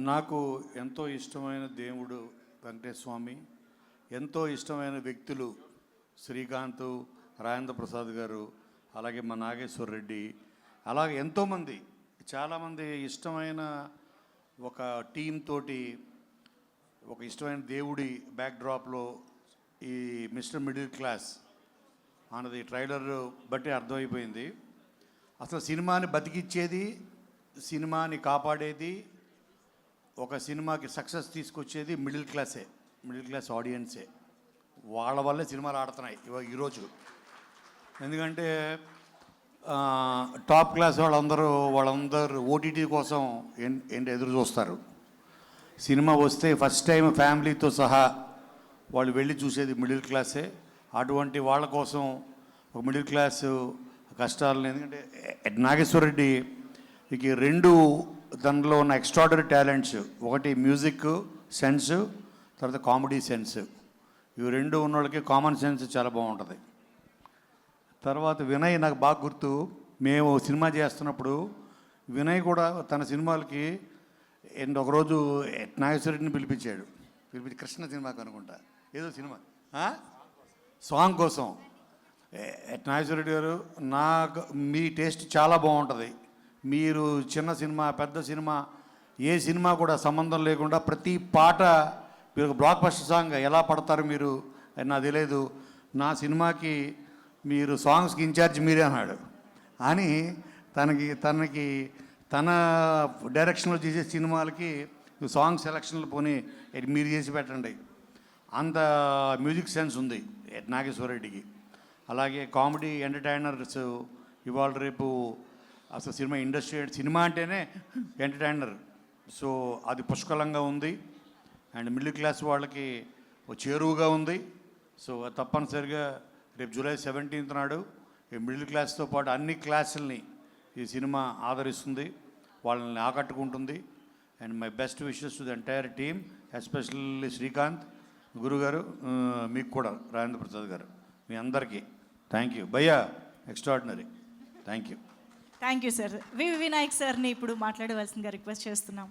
నాకు ఎంతో ఇష్టమైన దేవుడు వెంకటేశ్వర స్వామి, ఎంతో ఇష్టమైన వ్యక్తులు శ్రీకాంత్, రాజేంద్ర ప్రసాద్ గారు, అలాగే మా నాగేశ్వర రెడ్డి, అలాగే ఎంతోమంది చాలామంది ఇష్టమైన ఒక టీం తోటి ఒక ఇష్టమైన దేవుడి బ్యాక్డ్రాప్లో ఈ మిస్టర్ మిడిల్ క్లాస్ అన్నది ట్రైలర్ బట్టి అర్థమైపోయింది. అసలు సినిమాని బతికిచ్చేది, సినిమాని కాపాడేది, ఒక సినిమాకి సక్సెస్ తీసుకొచ్చేది మిడిల్ క్లాస్ ఆడియన్సే. వాళ్ళ వల్లే సినిమాలు ఆడుతున్నాయి ఈరోజు. ఎందుకంటే టాప్ క్లాస్ వాళ్ళందరూ ఓటీటీ కోసం ఏంటి ఎదురు చూస్తారు. సినిమా వస్తే ఫస్ట్ టైం ఫ్యామిలీతో సహా వాళ్ళు వెళ్ళి చూసేది మిడిల్ క్లాసే. అటువంటి వాళ్ళ కోసం ఒక మిడిల్ క్లాస్ కష్టాలను, ఎందుకంటే నాగేశ్వర రెడ్డి ఇక రెండు దానిలో ఉన్న ఎక్స్ట్రాడనరీ టాలెంట్స్, ఒకటి మ్యూజిక్ సెన్స్, తర్వాత కామెడీ సెన్స్. ఇవి రెండు ఉన్న వాళ్ళకి కామన్ సెన్స్ చాలా బాగుంటుంది. తర్వాత వినయ్ నాకు బాగా గుర్తు, మేము సినిమా చేస్తున్నప్పుడు వినయ్ కూడా తన సినిమాలకి ఒకరోజు నాగేశ్వరరెడ్డిని పిలిపించి కృష్ణ సినిమాకి అనుకుంటా ఏదో సినిమా సాంగ్ కోసం. నాగేశ్వరరెడ్డి గారు, నాకు మీ టేస్ట్ చాలా బాగుంటుంది, మీరు చిన్న సినిమా పెద్ద సినిమా ఏ సినిమా కూడా సంబంధం లేకుండా ప్రతి పాట మీరు బ్లాక్ బస్టర్ సాంగ్ ఎలా పడతారు మీరు నాకు తెలియదు, నా సినిమాకి మీరు సాంగ్స్కి ఇన్ఛార్జ్ మీరే అన్నాడు. అని తన డైరెక్షన్లో చేసే సినిమాలకి సాంగ్ సెలక్షన్లు పోనీ మీరు చేసి పెట్టండి, అంత మ్యూజిక్ సెన్స్ ఉంది నాగేశ్వరరెడ్డికి. అలాగే కామెడీ ఎంటర్టైనర్స్ ఇవాళ రేపు అసలు సినిమా అంటేనే ఎంటర్టైనర్. సో అది పుష్కలంగా ఉంది అండ్ మిడిల్ క్లాస్ వాళ్ళకి చేరువుగా ఉంది. సో తప్పనిసరిగా రేపు జూలై 17th నాడు ఈ మిడిల్ క్లాస్తో పాటు అన్ని క్లాసుల్ని ఈ సినిమా ఆదరిస్తుంది, వాళ్ళని ఆకట్టుకుంటుంది. And my best wishes to the entire team, especially Srikanth గురుగారు, మీకు కూడా రాజేంద్ర ప్రసాద్ గారు, మీ అందరికీ థ్యాంక్ యూ. భయ్యా extraordinary, thank you. Thank you sir. Vinayak సార్ని ఇప్పుడు మాట్లాడవలసిందిగా రిక్వెస్ట్ చేస్తున్నాం.